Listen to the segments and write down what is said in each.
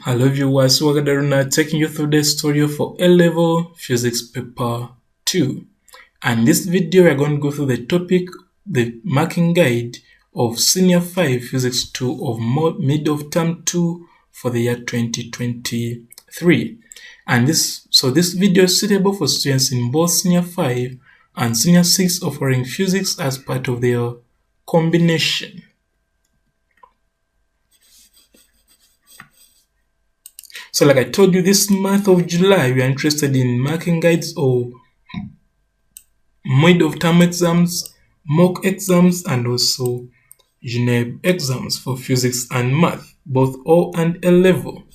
Hello viewers, Wagadaruna taking you through the story for A-Level Physics Paper 2. And this video we are going to go through the topic, the marking guide of Senior 5 Physics 2 of mid of term 2 for the year 2023. And this video is suitable for students in both Senior 5 and Senior 6 offering physics as part of their combination. So like I told you, this month of July, we are interested in marking guides of mid of term exams, mock exams, and also U.A.C.E exams for physics and math, both O and A level.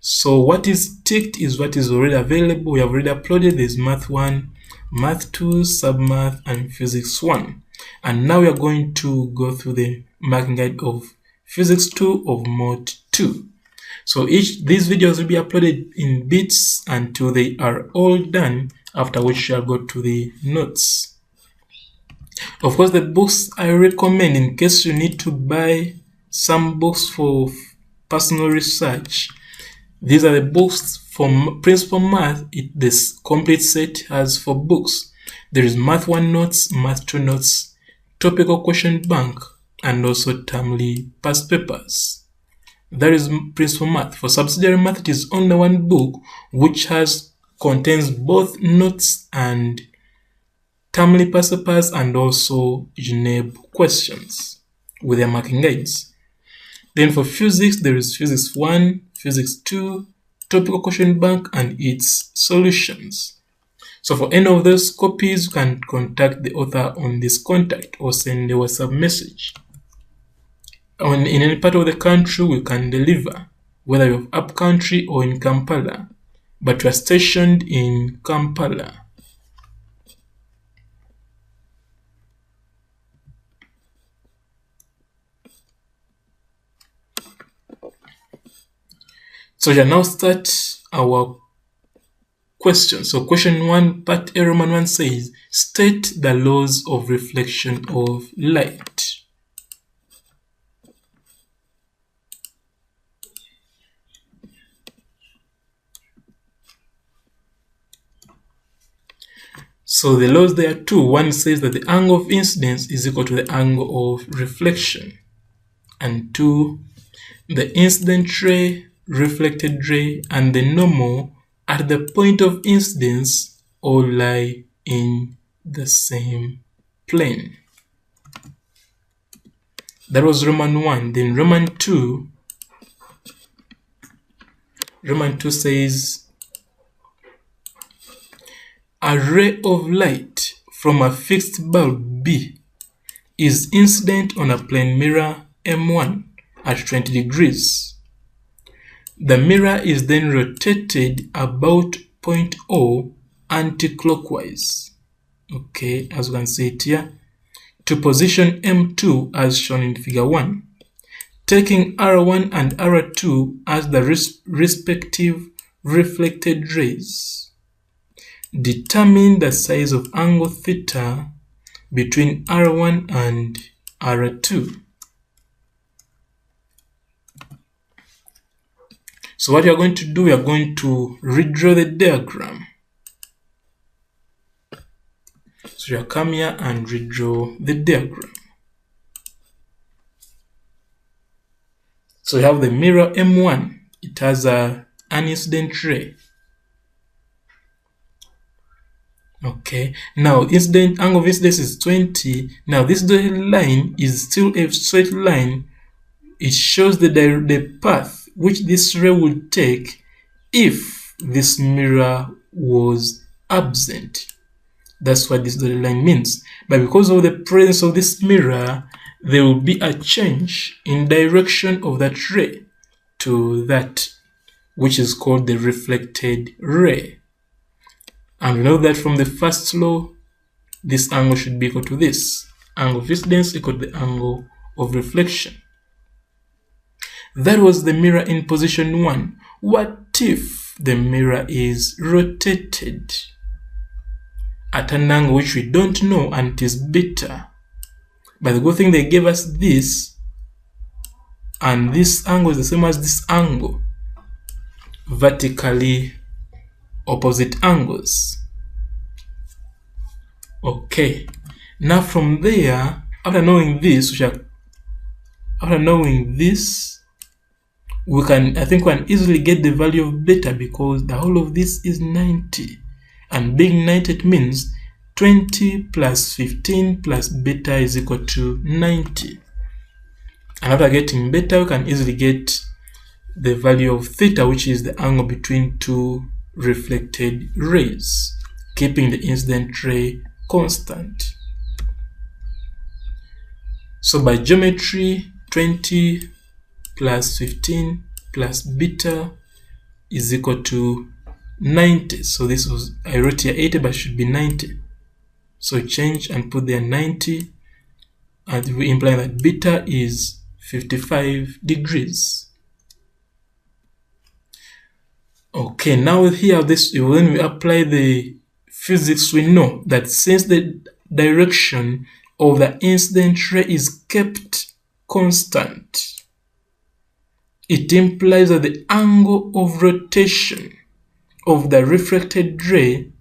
So what is ticked is what is already available. We have already uploaded this Math 1, Math 2, Submath, and Physics 1. And now we are going to go through the marking guide of Physics 2 of Mod 2. So these videos will be uploaded in bits until they are all done, after which shall go to the notes. Of course, the books I recommend in case you need to buy some books for personal research. These are the books for Principal Math. This complete set has 4 books. There is Math 1 notes, Math 2 notes, Topical Question Bank, and also Termly past papers. That is Principal Math. For Subsidiary Math, it is only one book which contains both notes and Termly past papers and also U.A.C.E questions with their marking guides. Then for Physics, there is Physics 1, Physics 2, Topical Question Bank, and its solutions. So for any of those copies, you can contact the author on this contact or send a WhatsApp message. In any part of the country, we can deliver, whether you're up country or in Kampala, but we are stationed in Kampala. So we shall now start our question. So question 1, part A, Roman 1 says, state the laws of reflection of light. So the laws there are 2. One says that the angle of incidence is equal to the angle of reflection. And 2, the incident ray, reflected ray, and the normal at the point of incidence all lie in the same plane. That was Roman 1. Then Roman 2 says, a ray of light from a fixed bulb B is incident on a plane mirror M1 at 20 degrees. The mirror is then rotated about point O anti-clockwise. Okay, as you can see it here, to position M2 as shown in figure 1, taking R1 and R2 as the respective reflected rays. Determine the size of angle theta between R1 and R2. So what we are going to do, we are going to redraw the diagram. So you come here and redraw the diagram. So you have the mirror M1. It has an incident ray. Okay, now angle of incidence is 20. Now this dotted line is still a straight line. It shows the path which this ray would take if this mirror was absent. That's what this dotted line means. But because of the presence of this mirror, there will be a change in direction of that ray to that which is called the reflected ray. And we know that from the first law, this angle should be equal to this. Angle of incidence equal to the angle of reflection. That was the mirror in position 1. What if the mirror is rotated at an angle which we don't know and it is beta? But the good thing, they gave us this, and this angle is the same as this angle. vertically opposite angles. Okay, now from there, after knowing this, we can easily get the value of beta, because the whole of this is 90, and being 90, it means 20 plus 15 plus beta is equal to 90. And after getting beta, we can easily get the value of theta, which is the angle between two reflected rays, keeping the incident ray constant. So by geometry, 20 plus 15 plus beta is equal to 90. So this was, I wrote here 80, but it should be 90. So change and put there 90, and we imply that beta is 55 degrees. Okay, now here when we apply the physics, we know that since the direction of the incident ray is kept constant, it implies that the angle of rotation of the refracted ray,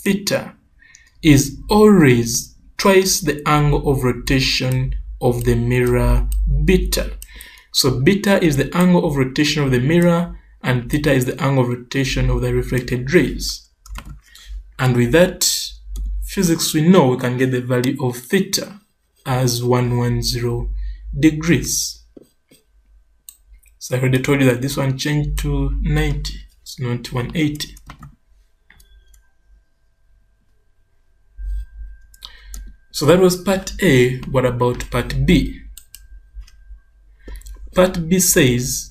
theta, is always twice the angle of rotation of the mirror, beta. So beta is the angle of rotation of the mirror, and theta is the angle of rotation of the reflected rays. And with that physics, we know we can get the value of theta as 110 degrees. So I already told you that this one changed to 90, it's not 180. So that was part A. What about part B? Part B says,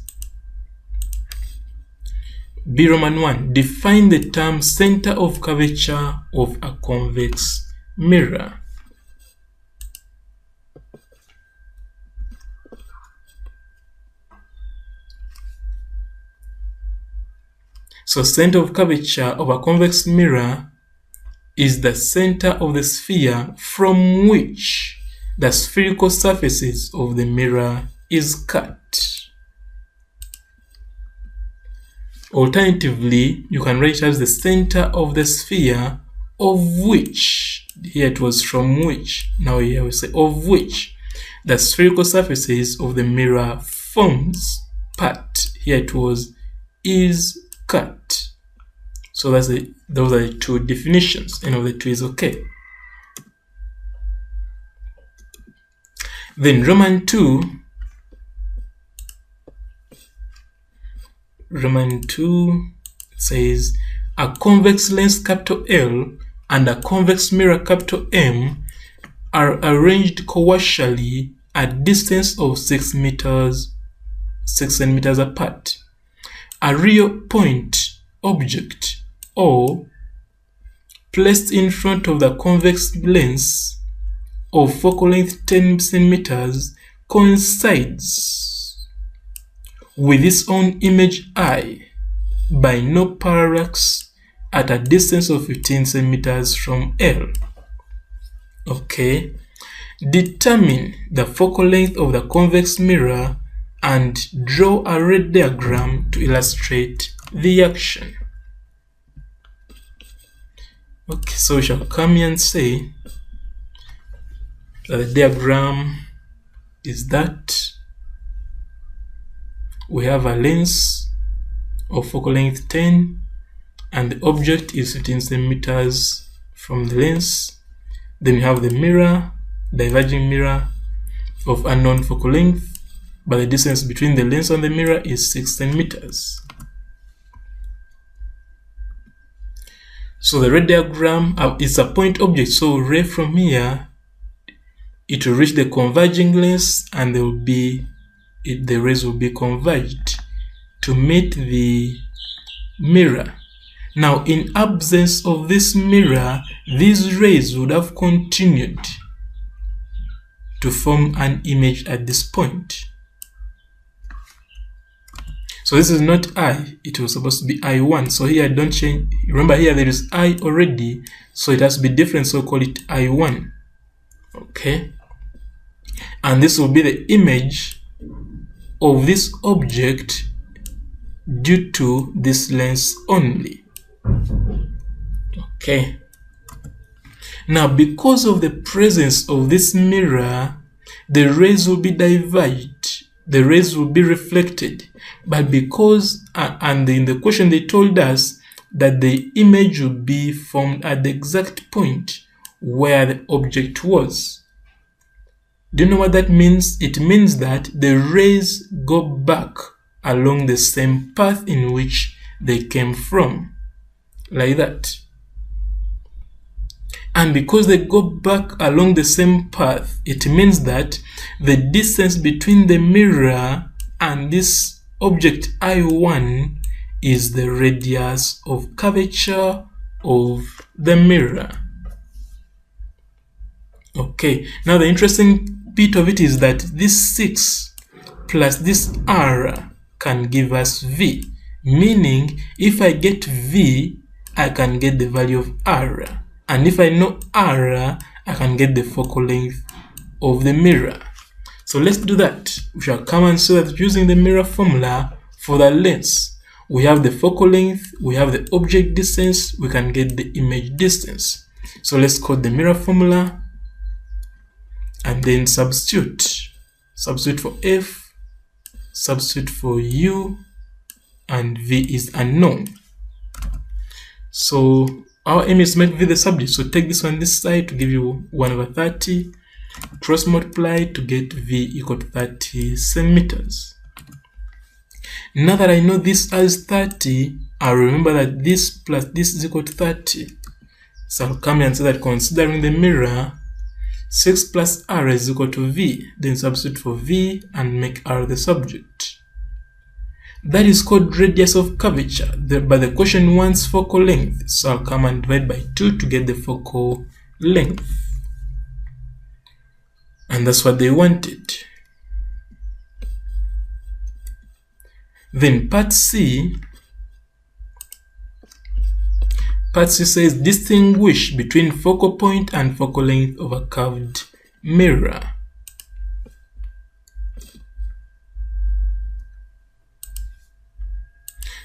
B Roman 1, define the term center of curvature of a convex mirror. So center of curvature of a convex mirror is the center of the sphere from which the spherical surfaces of the mirror is cut. Alternatively, you can write as the center of the sphere of which, here it was from which, now here we say of which, the spherical surfaces of the mirror forms part, here it was is cut. So those are the two definitions, and of the two is okay. Then Roman 2 says a convex lens capital L and a convex mirror capital M are arranged coaxially at distance of 6 centimeters apart. A real point object O placed in front of the convex lens of focal length 10 centimeters coincides with its own image I by no parallax at a distance of 15 centimeters from L. Okay, determine the focal length of the convex mirror and draw a red diagram to illustrate the action. Okay, so we shall come here and say that the diagram is that we have a lens of focal length 10 and the object is 15 centimeters from the lens. Then we have the mirror, diverging mirror of unknown focal length, but the distance between the lens and the mirror is 6 centimeters. So the red diagram is a point object, so ray from here, it will reach the converging lens and the rays will be converged to meet the mirror. Now, in absence of this mirror, these rays would have continued to form an image at this point. So this is not I, it was supposed to be I1. So here I don't change. Remember here there is I already, so it has to be different, so call it I1. Okay. And this will be the image of this object due to this lens only. Okay. Now, because of the presence of this mirror, the rays will be diverged, the rays will be reflected. But because, and in the question they told us that the image will be formed at the exact point where the object was. Do you know what that means? It means that the rays go back along the same path in which they came from, like that. And because they go back along the same path, it means that the distance between the mirror and this object I1 is the radius of curvature of the mirror. Okay, now the interesting bit of it is that this 6 plus this r can give us v, meaning if I get v, I can get the value of r. And if I know r, I can get the focal length of the mirror. So let's do that. We shall come and see that using the mirror formula for the lens, we have the focal length, we have the object distance, we can get the image distance. So let's code the mirror formula and then substitute. Substitute for f, substitute for u, and v is unknown. So our aim is to make v the subject. So take this one this side to give you 1/30, cross multiply to get v equal to 30 centimeters. Now that I know this as 30, I'll remember that this plus this is equal to 30. So I'll come here and say that considering the mirror, 6 plus r is equal to v. Then substitute for v and make r the subject. That is called radius of curvature, but the question wants focal length. So I'll come and divide by 2 to get the focal length. And that's what they wanted. Then part C says distinguish between focal point and focal length of a curved mirror.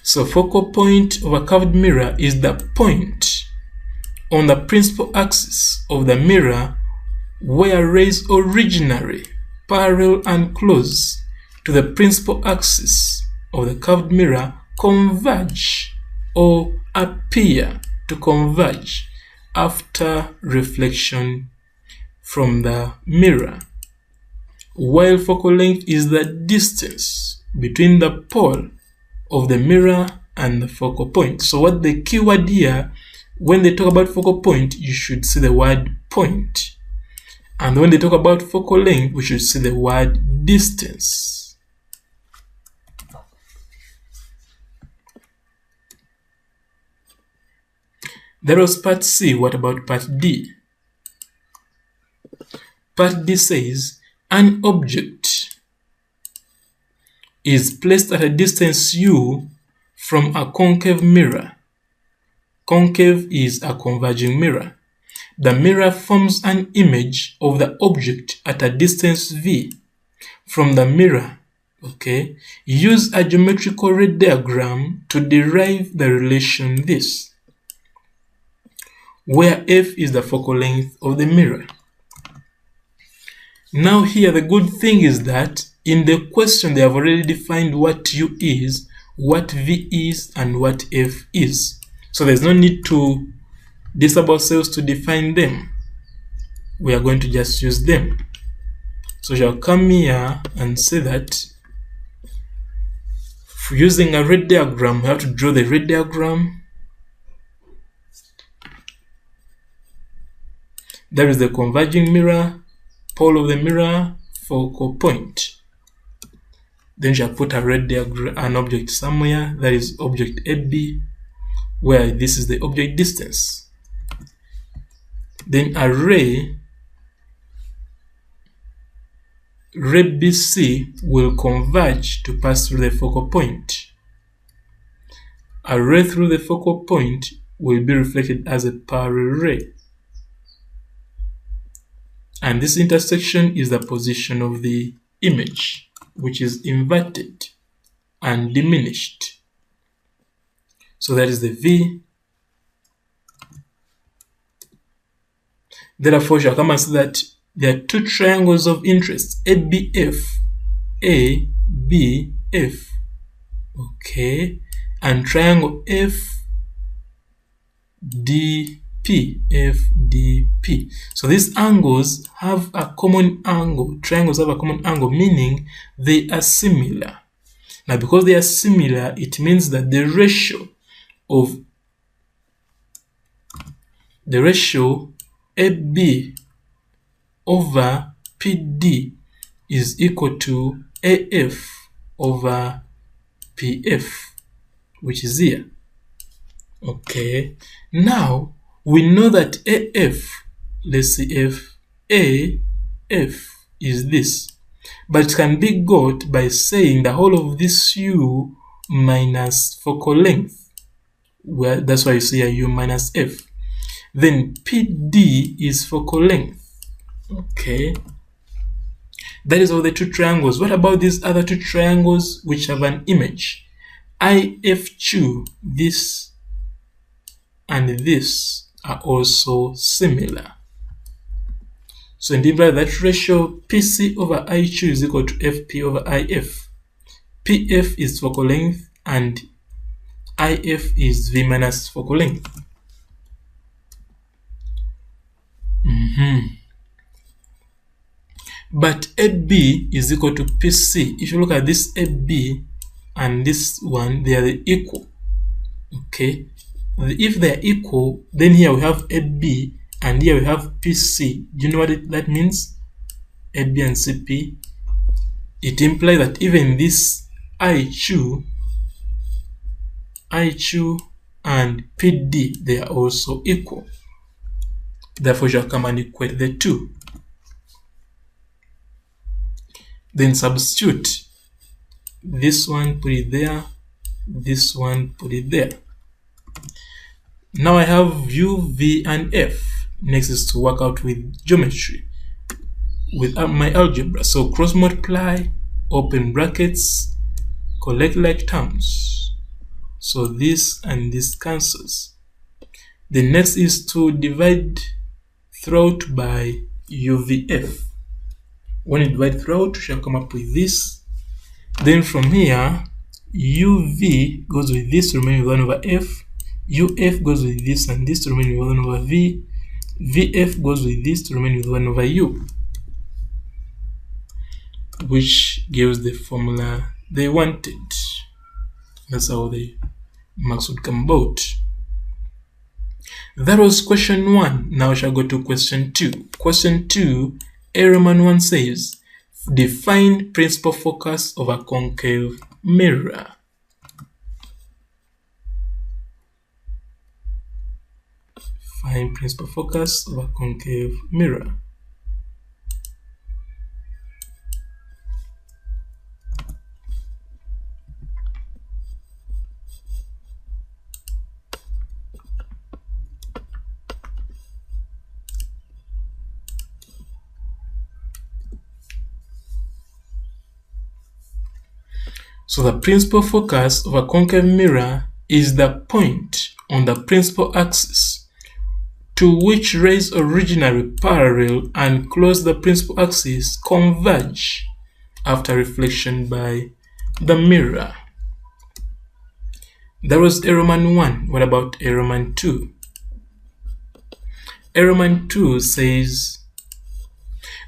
So focal point of a curved mirror is the point on the principal axis of the mirror where rays originally parallel and close to the principal axis of the curved mirror converge or appear to converge after reflection from the mirror, while focal length is the distance between the pole of the mirror and the focal point. So what the keyword here, when they talk about focal point, you should see the word point. And when they talk about focal length, we should see the word distance. That was part C. What about part D? Part D says an object is placed at a distance u from a concave mirror. Concave is a converging mirror. The mirror forms an image of the object at a distance v from the mirror. Okay, use a geometrical ray diagram to derive the relation this, where f is the focal length of the mirror. Now here the good thing is that in the question they have already defined what u is, what v is, and what f is. So there's no need to disturb ourselves to define them. We are going to just use them. So we shall come here and say that using a ray diagram, we have to draw the ray diagram. There is the converging mirror, pole of the mirror, focal point. Then you shall put a ray diagram, an object somewhere, that is object AB, where this is the object distance. Then a ray BC will converge to pass through the focal point. A ray through the focal point will be reflected as a parallel ray. And this intersection is the position of the image, which is inverted and diminished. So that is the V. Therefore, we shall come and see that there are two triangles of interest, ABF, ABF, okay, and triangle FDP, FDP. So these angles have a common angle, triangles have a common angle, meaning they are similar. Now, because they are similar, it means that the ratio AB over PD is equal to AF over PF, which is here. Okay, now we know that AF, let's see if AF is this, but it can be got by saying the whole of this U minus focal length. Well, that's why you see a U minus F. Then PD is focal length. Okay, that is all the two triangles. What about these other two triangles which have an image? IF2, this and this are also similar. So indeed, that ratio PC over I2 is equal to FP over IF. PF is focal length and IF is V minus focal length. But AB is equal to PC. If you look at this AB and this one, they are equal. Okay, if they are equal, then here we have AB and here we have PC. Do you know what that means? AB and CP. It implies that even this I2 and PD, they are also equal. Therefore, you shall come and equate the two. Then substitute this one, put it there, this one, put it there. Now I have U, V, and F. Next is to work out with geometry, with my algebra. So cross multiply, open brackets, collect like terms. So this and this cancels. The next is to divide throughout by UVF. When you divide throughout, you shall come up with this. Then from here, UV goes with this, remaining with 1 over F. UF goes with this and this to remain with 1 over V. VF goes with this to remain with 1 over U, which gives the formula they wanted. That's how the marks would come about. That was question 1. Now we shall go to question 2. Question 2, A Roman 1 says, define principal focus of a concave mirror. Find principal focus of a concave mirror. So the principal focus of a concave mirror is the point on the principal axis to which rays originally parallel and close the principal axis converge after reflection by the mirror. That was A Roman 1. What about A Roman 2? A Roman 2 says,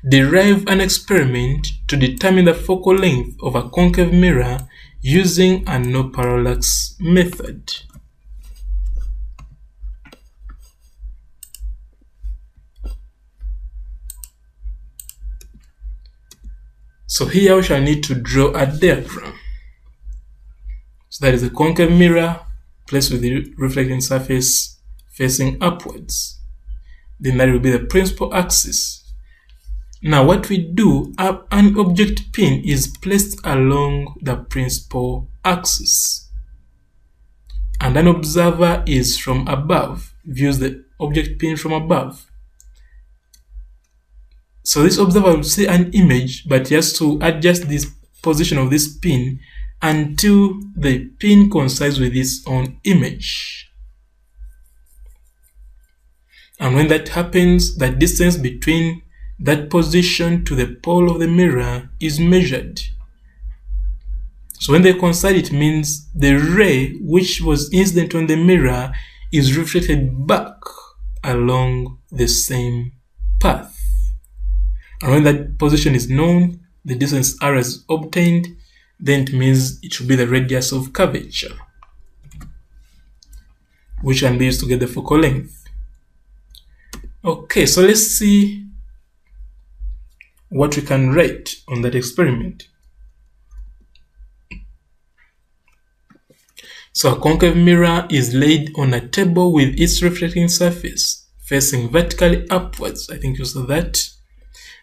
derive an experiment to determine the focal length of a concave mirror using a no parallax method. So here we shall need to draw a diagram. So that is a concave mirror placed with the reflecting surface facing upwards. Then that will be the principal axis. Now what we do, an object pin is placed along the principal axis. And an observer is from above, views the object pin from above. So this observer will see an image, but he has to adjust this position of this pin until the pin coincides with its own image. And when that happens, the distance between that position to the pole of the mirror is measured. So when they coincide, it means the ray which was incident on the mirror is reflected back along the same path. And when that position is known, the distance r is obtained, then it means it should be the radius of curvature, which can be used to get the focal length. Okay, so let's see what we can write on that experiment. So a concave mirror is laid on a table with its reflecting surface facing vertically upwards. I think you saw that.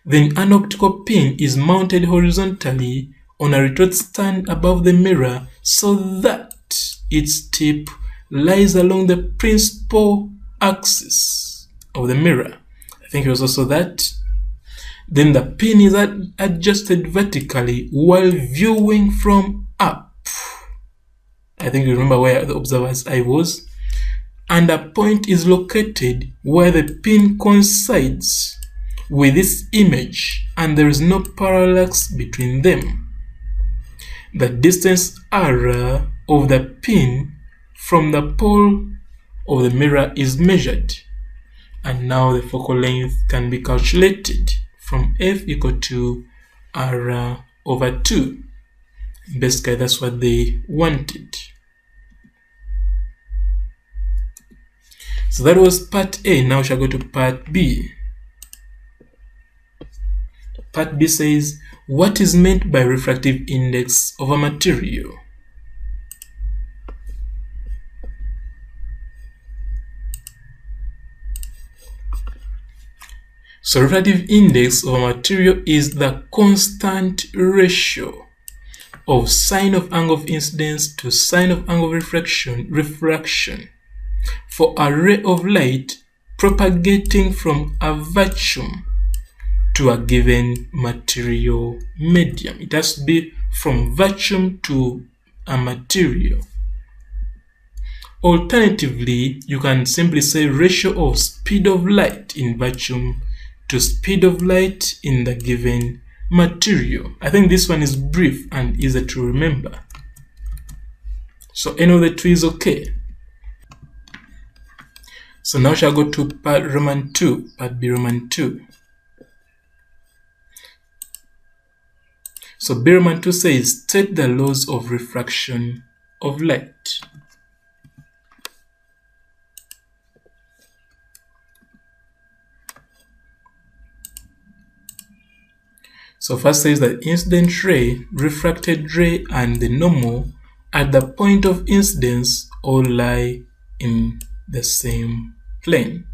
Then an optical pin is mounted horizontally on a retort stand above the mirror so that its tip lies along the principal axis of the mirror. I think you also saw that. Then the pin is adjusted vertically while viewing from up. I think you remember where the observer's eye was. And a point is located where the pin coincides with this image and there is no parallax between them. The distance r of the pin from the pole of the mirror is measured. And now the focal length can be calculated from f equal to r over 2. Basically, that's what they wanted. So that was part A. Now we shall go to part B. Part B says, what is meant by refractive index of a material? So refractive index of a material is the constant ratio of sine of angle of incidence to sine of angle of refraction for a ray of light propagating from a vacuum to a given material medium. It has to be from vacuum to a material. Alternatively, you can simply say ratio of speed of light in vacuum to speed of light in the given material. I think this one is brief and easy to remember. So any of the two is okay. So now shall go to part Roman 2, part B Roman 2. So B Roman 2 says, state the laws of refraction of light. So first says that incident ray, refracted ray, and the normal at the point of incidence all lie in the same plane.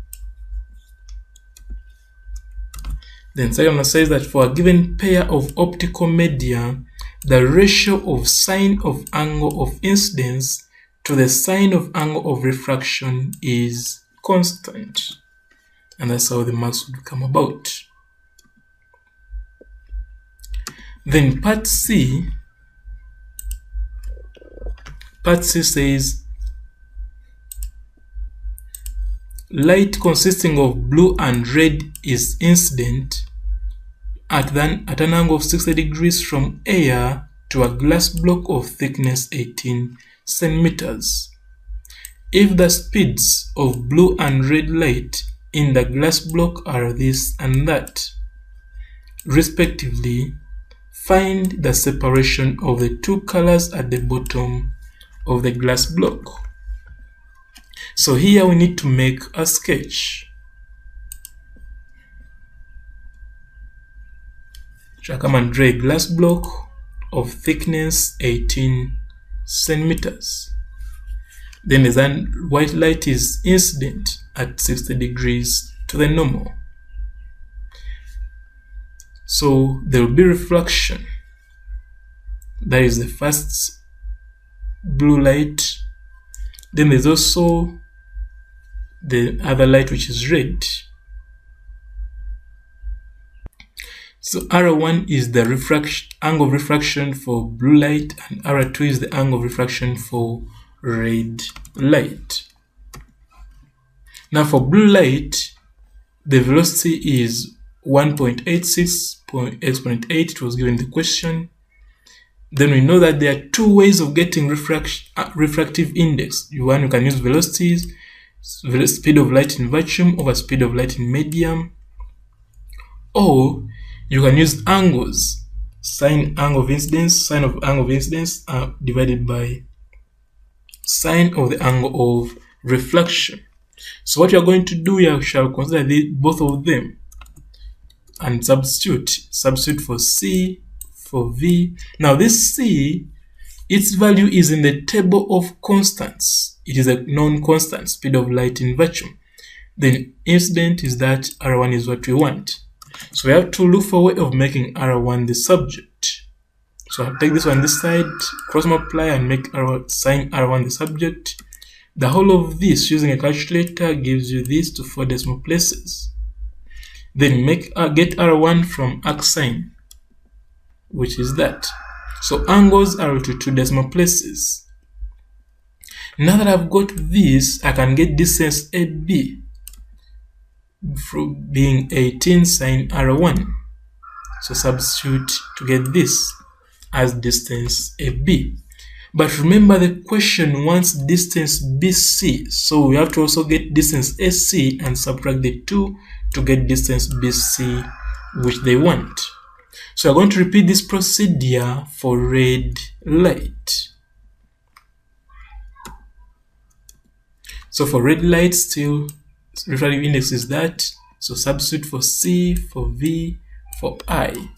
Then second one says that for a given pair of optical media, the ratio of sine of angle of incidence to the sine of angle of refraction is constant. And that's how the marks would come about. Then part C says light consisting of blue and red is incident at an angle of 60 degrees from air to a glass block of thickness 18 centimeters. If the speeds of blue and red light in the glass block are this and that, respectively, find the separation of the two colors at the bottom of the glass block. So here we need to make a sketch. So I come and draw a glass block of thickness 18 centimeters. Then the white light is incident at 60 degrees to the normal. So there will be refraction. That is the first blue light. Then there's also the other light which is red. So R1 is the angle of refraction for blue light, and R2 is the angle of refraction for red light. Now for blue light, the velocity is 1.86 exponent 8. It was given the question. Then we know that there are two ways of getting refractive index. One, you can use velocities, speed of light in vacuum over speed of light in medium, or you can use angles, sine angle of incidence, sine of angle of incidence divided by sine of the angle of reflection. So what you are going to do, you shall consider both of them and substitute for C, for V. Now this C, its value is in the table of constants. It is a known constant, speed of light in vacuum. Then incident is that R1 is what we want. So we have to look for a way of making R1 the subject. So I'll take this one this side, cross multiply and make sine R1 the subject. The whole of this using a calculator gives you this to 4 decimal places. Then get R1 from arcsine, which is that. So angles are to 2 decimal places. Now that I've got this, I can get distance AB from being 18 sine R1. So substitute to get this as distance AB. But remember, the question wants distance BC, so we have to also get distance AC and subtract the 2 to get distance BC, which they want. So we're going to repeat this procedure for red light. So for red light, still refractive index is that. So substitute for C, for V, for I,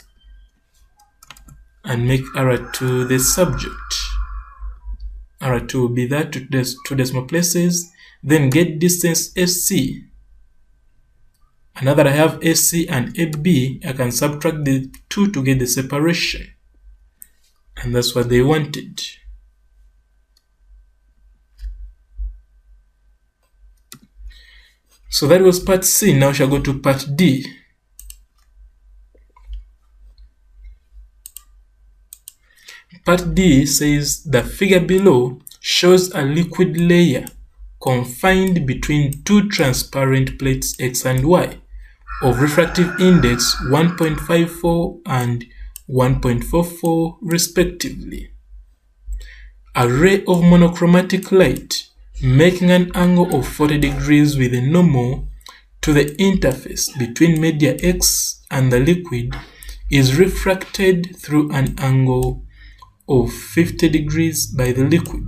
and make R2 the subject. R2 will be that, 2 decimal places. Then get distance AC. And now that I have AC and AB, I can subtract the 2 to get the separation. And that's what they wanted. So that was part C. Now we shall go to part D. Part D says the figure below shows a liquid layer confined between two transparent plates X and Y of refractive index 1.54 and 1.44 respectively. A ray of monochromatic light making an angle of 40 degrees with a normal to the interface between media X and the liquid is refracted through an angle of 50 degrees by the liquid.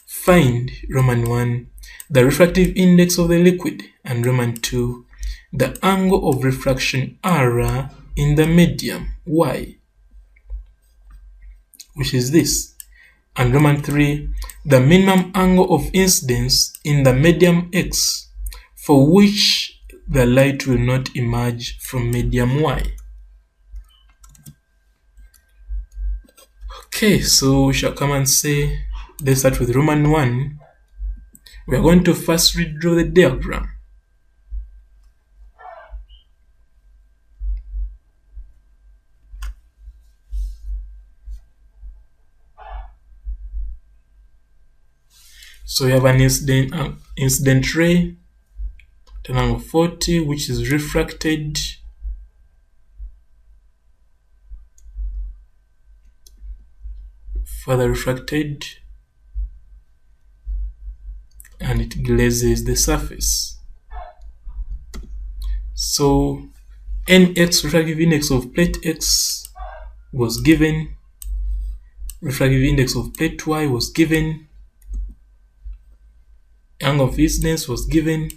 Find Roman 1, the refractive index of the liquid, and Roman 2, the angle of refraction R in the medium Y, which is this. And Roman 3, the minimum angle of incidence in the medium X, for which the light will not emerge from medium Y. Okay, so we shall come and say, let's start with Roman 1. We are going to first redraw the diagram. So we have an incident ray at an angle 40, which is refracted further refracted, and it glazes the surface. So NX, refractive index of plate X, was given, refractive index of plate Y was given, angle of incidence was given,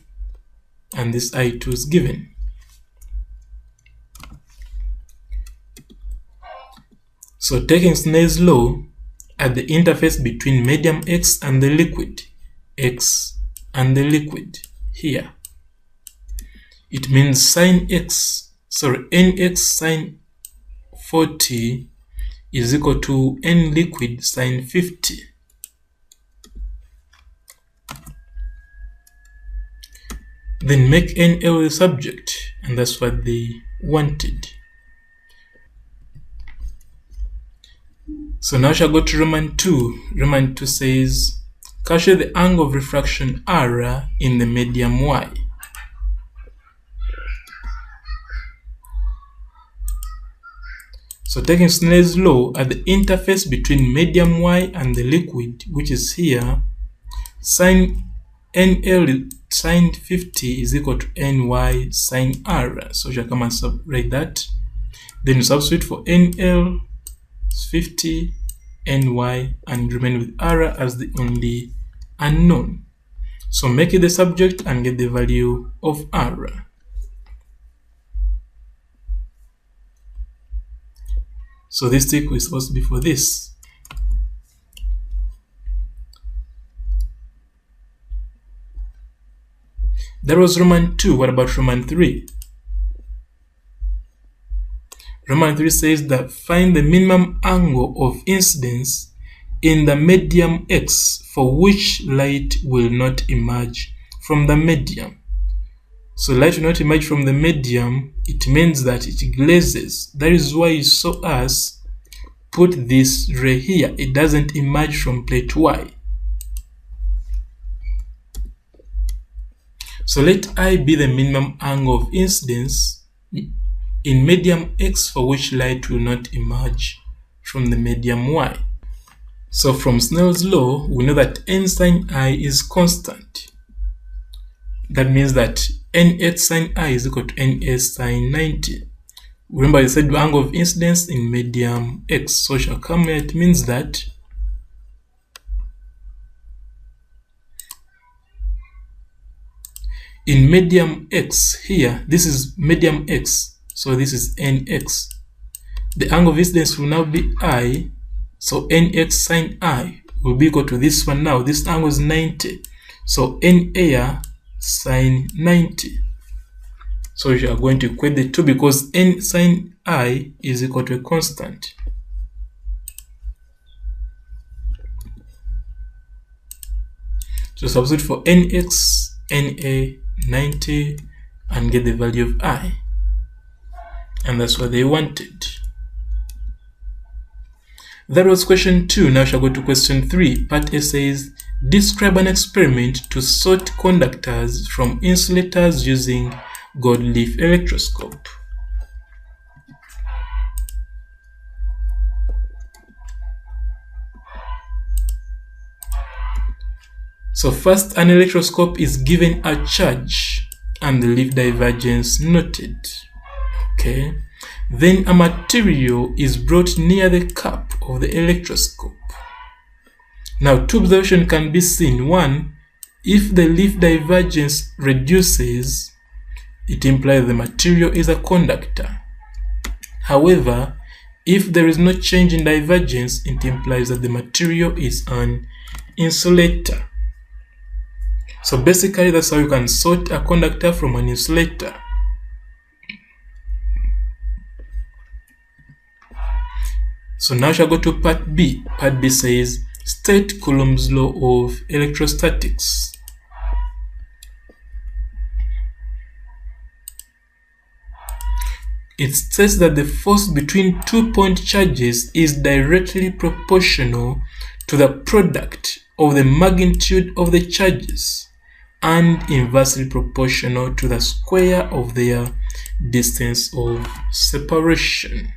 and this I2 is given. So taking Snell's law, at the interface between medium X and the liquid, here, it means NX sine 40 is equal to N liquid sine 50. Then make NL the subject, and that's what they wanted. So now we shall go to Roman 2. Roman 2 says, calculate the angle of refraction R in the medium Y. So taking Snell's law at the interface between medium Y and the liquid, which is here, sine NL sine 50 is equal to NY sine R. So we shall come and subtract that. Then you substitute for NL 50, NY, and remain with R as the only unknown. So make it the subject and get the value of R. So this tick is supposed to be for this. That was Roman 2. What about Roman 3? Roman 3 says that find the minimum angle of incidence in the medium X for which light will not emerge from the medium. So light will not emerge from the medium, it means that it glazes. That is why you saw us put this ray here. It doesn't emerge from plate Y. So let I be the minimum angle of incidence in medium X for which light will not emerge from the medium Y. So from Snell's law, we know that n sine I is constant. That means that n8 sine I is equal to n8 sine 90. Remember, I said the angle of incidence in medium X. So shall come here, it means that in medium X here, this is medium X, so this is nx. The angle of incidence will now be I, so nx sine I will be equal to this one now. This angle is 90, so n sine 90. So we are going to equate the two because n sine I is equal to a constant. So substitute for nx, na 90 and get the value of I. And that's what they wanted. That was question 2. Now we shall go to question 3. Part A says, describe an experiment to sort conductors from insulators using gold leaf electroscope. So first, an electroscope is given a charge and the leaf divergence noted. Okay. Then a material is brought near the cap of the electroscope. Now, two observations can be seen. One, if the leaf divergence reduces, it implies the material is a conductor. However, if there is no change in divergence, it implies that the material is an insulator. So basically, that's how you can sort a conductor from an insulator. So now shall go to part B. Part B says, state Coulomb's law of electrostatics. It states that the force between 2 point charges is directly proportional to the product of the magnitude of the charges and inversely proportional to the square of their distance of separation.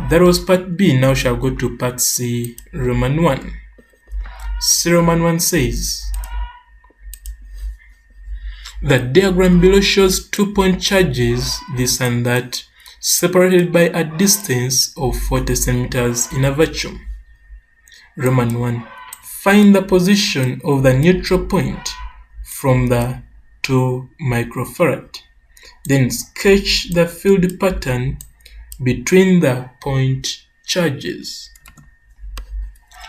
That was part B. Now shall go to part C, Roman 1. C Roman 1 says, the diagram below shows 2 point charges, this and that, separated by a distance of 40 centimeters in a vacuum. Roman 1. Find the position of the neutral point from the 2 microfarad. Then sketch the field pattern between the point charges.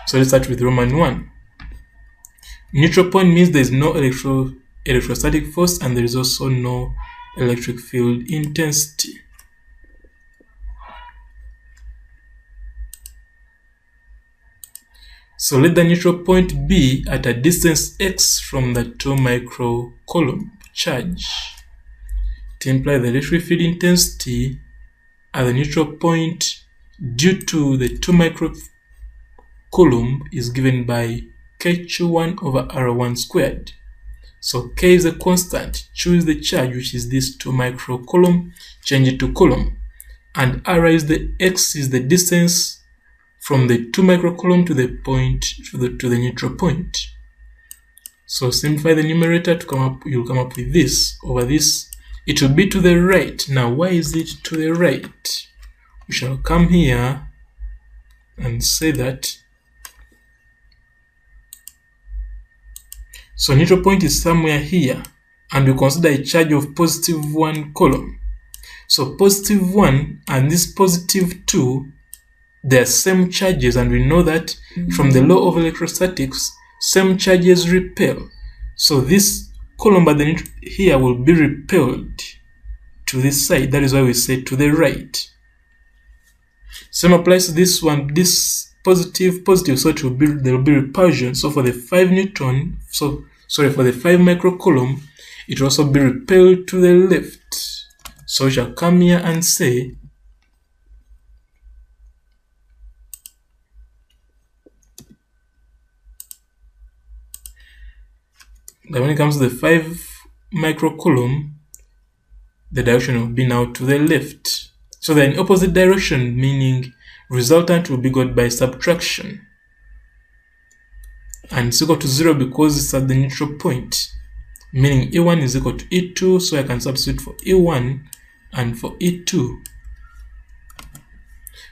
So let's start with Roman 1. Neutral point means there is no electrostatic force and there is also no electric field intensity. So let the neutral point be at a distance x from the 2 microcoulomb charge. to imply the electric field intensity at the neutral point due to the 2 microcoulomb is given by K1 over R1 squared. So K is a constant. Choose the charge, which is this 2 microcoulomb, change it to coulomb. And R is the X is the distance from the 2 microcoulomb to the point to the neutral point. So simplify the numerator to come up, you'll come up with this. Over this, it will be to the right. Now, why is it to the right? We shall come here and say that. So neutral point is somewhere here, and we consider a charge of positive 1 coulomb. So positive 1 and this positive 2, they are same charges, and we know that from the law of electrostatics, same charges repel. So this coulomb at the here will be repelled to this side. That is why we say to the right. Same applies to this one. This positive, so it will be, there will be repulsion. So for the 5 newton, for the 5 microcoulomb, it will also be repelled to the left. So we shall come here and say that when it comes to the 5 microcoulomb, the direction will be now to the left. So they're in opposite direction, meaning resultant will be got by subtraction. And it's equal to 0 because it's at the neutral point, meaning E1 is equal to E2, so I can substitute for E1 and for E2.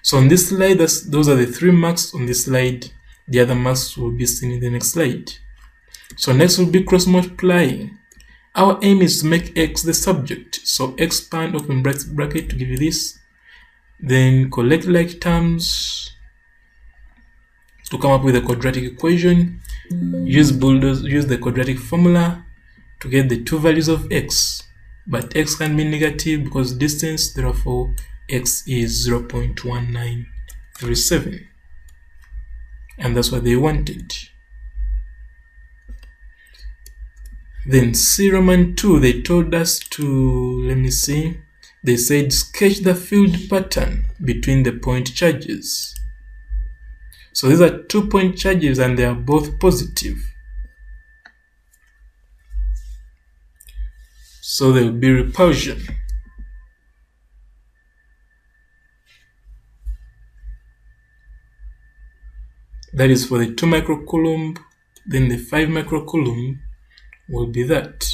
So on this slide, those are the 3 marks on this slide. The other marks will be seen in the next slide. So next will be cross multiplying. Our aim is to make X the subject. So expand open bracket to give you this. Then collect like terms to come up with a quadratic equation. Use the quadratic formula to get the 2 values of X. But X can be negative because distance, therefore X is 0.1937. And that's what they wanted. Then C Roman 2, they told us to, let me see, they said sketch the field pattern between the point charges. So these are 2 point charges and they are both positive. So there will be repulsion. That is for the 2 microcoulomb, then the 5 microcoulomb will be that.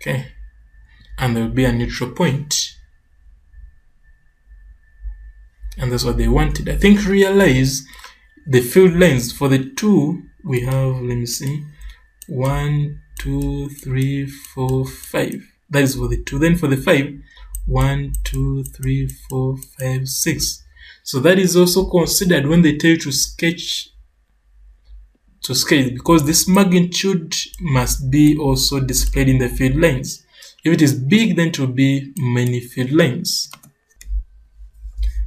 Okay, and there will be a neutral point, and that's what they wanted. I think realize the field lines for the 2 we have, let me see, 1, 2, 3, 4, 5. That is for the 2. Then for the 5, 1, 2, 3, 4, 5, 6. So that is also considered when they tell you to sketch, because this magnitude must be also displayed in the field lines. If it is big, then it will be many field lines.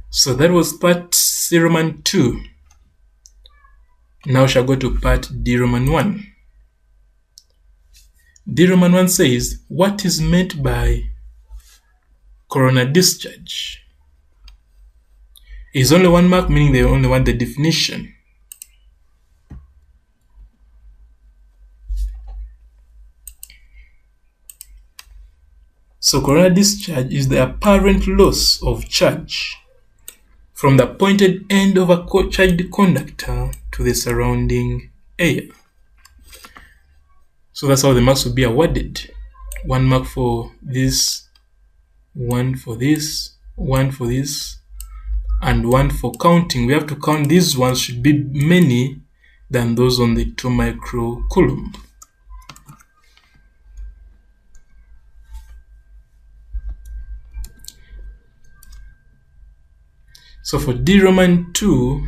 So that was part C Roman 2. Now we shall go to part D Roman 1. D Roman 1 says, what is meant by coronal discharge? Is only 1 mark, meaning they only want the definition. So coronal discharge is the apparent loss of charge from the pointed end of a charged conductor to the surrounding air. So that's how the marks will be awarded. 1 mark for this, 1 for this, 1 for this, and 1 for counting. We have to count these ones should be many than those on the 2 microcoulomb. So for D Roman 2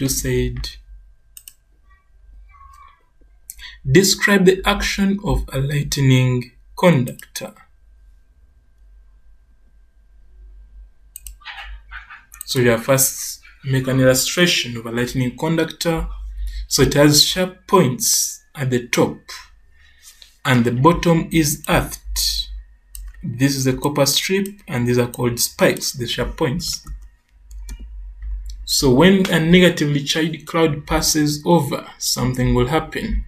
said, describe the action of a lightning conductor. So you are first make an illustration of a lightning conductor. So it has sharp points at the top and the bottom is earthed. This is a copper strip and these are called spikes, the sharp points. So when a negatively charged cloud passes over, something will happen.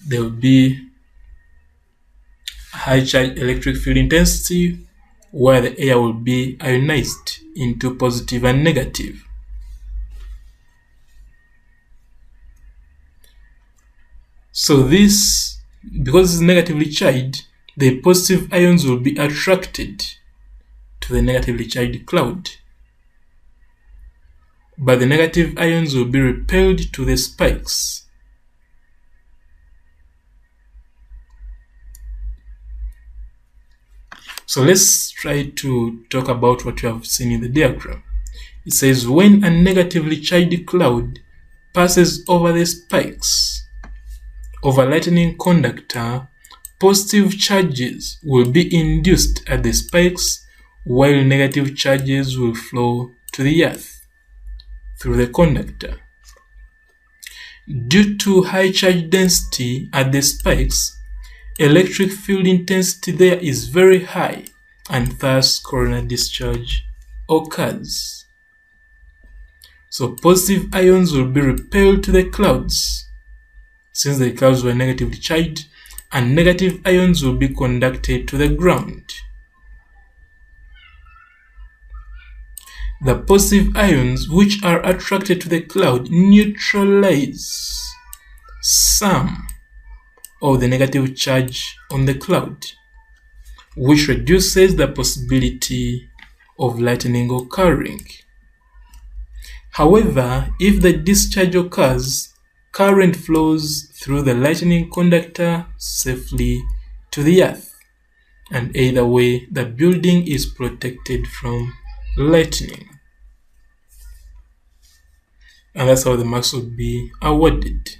There will be high charge electric field intensity where the air will be ionized into positive and negative. So this, because it's negatively charged, the positive ions will be attracted to the negatively charged cloud, but the negative ions will be repelled to the spikes. So let's try to talk about what you have seen in the diagram. It says when a negatively charged cloud passes over the spikes of a lightning conductor, positive charges will be induced at the spikes while negative charges will flow to the earth through the conductor. Due to high charge density at the spikes, electric field intensity there is very high and thus coronal discharge occurs. So positive ions will be repelled to the clouds since the clouds were negatively charged, and negative ions will be conducted to the ground. The positive ions which are attracted to the cloud neutralize some of the negative charge on the cloud, which reduces the possibility of lightning occurring. However, if the discharge occurs, current flows through the lightning conductor safely to the earth, and either way the building is protected from lightning. And that's how the marks will be awarded.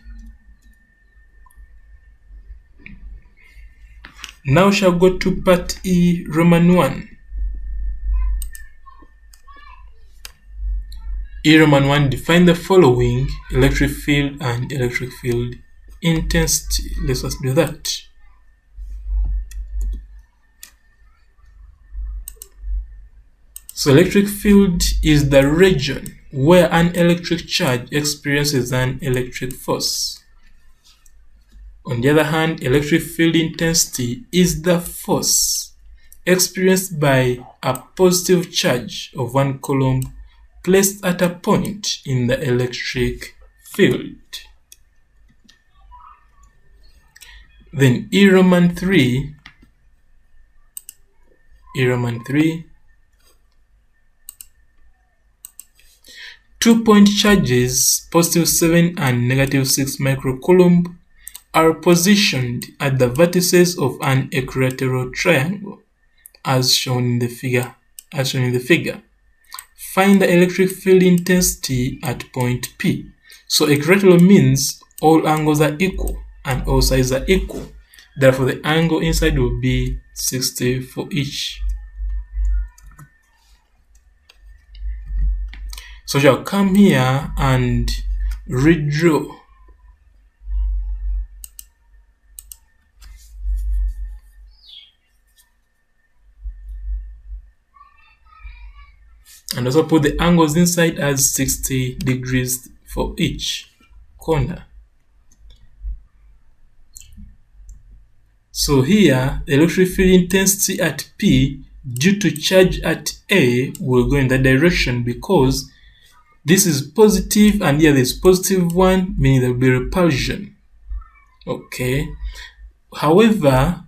Now shall go to part E, Roman 1. E Roman 1, define the following: electric field and electric field intensity. Let's just do that. So electric field is the region where an electric charge experiences an electric force. On the other hand, electric field intensity is the force experienced by a positive charge of 1 coulomb placed at a point in the electric field. Then E Roman 3, 2-point charges, positive 7 and negative 6 microcoulomb, are positioned at the vertices of an equilateral triangle, as shown in the figure. Find the electric field intensity at point P. So equilateral means all angles are equal and all sides are equal. Therefore, the angle inside will be 60 for each. So shall come here and redraw and also put the angles inside as 60 degrees for each corner. So here, the electric field intensity at P due to charge at A will go in that direction because this is positive and here there's positive 1, meaning there will be repulsion. Okay. However,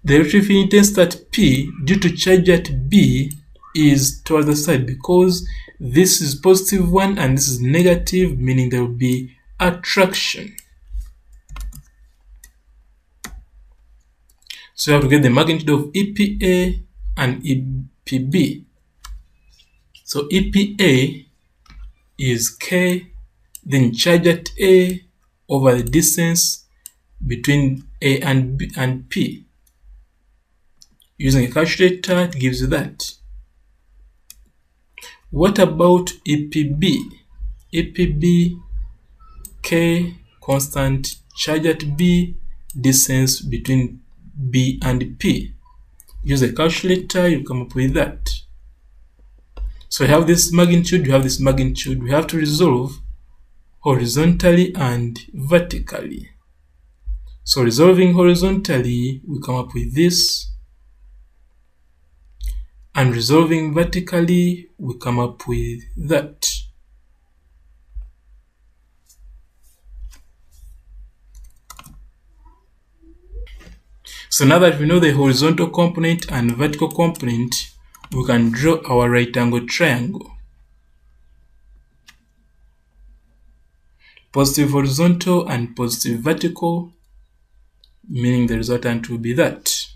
the electric field intensity at P due to charge at B is towards the side because this is positive 1 and this is negative, meaning there will be attraction. So you have to get the magnitude of EPA and EPB. So EPA is K, then charge at A over the distance between A and B and P. Using a calculator, it gives you that. What about EPB? EPB, K constant charge at B, distance between B and P. Use a calculator, you come up with that. So we have this magnitude, we have this magnitude. We have to resolve horizontally and vertically. So resolving horizontally, we come up with this. And resolving vertically, we come up with that. So now that we know the horizontal component and vertical component, we can draw our right angle triangle. Positive horizontal and positive vertical, meaning the resultant will be that.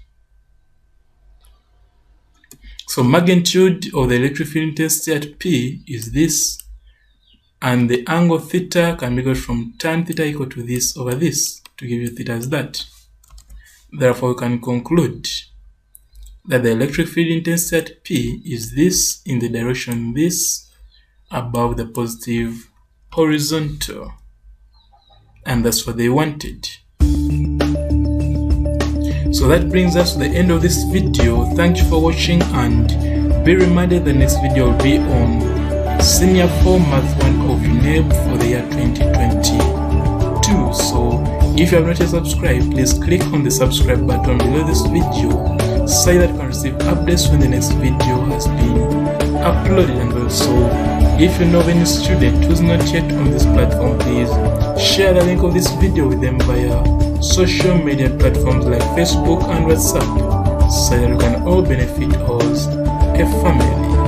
So magnitude of the electric field intensity at P is this, and the angle theta can be got from tan theta equal to this over this to give you theta as that. Therefore, we can conclude that the electric field intensity at P is this in the direction this above the positive horizontal. And that's what they wanted. So that brings us to the end of this video. Thank you for watching, and be reminded the next video will be on Senior 4 Math 1 of U.A.C.E for the year 2022. So if you have not yet subscribed, please click on the subscribe button below this video so that you can receive updates when the next video has been uploaded. And also, if you know of any student who's not yet on this platform, please share the link of this video with them via social media platforms like Facebook and WhatsApp so that we can all benefit as a family.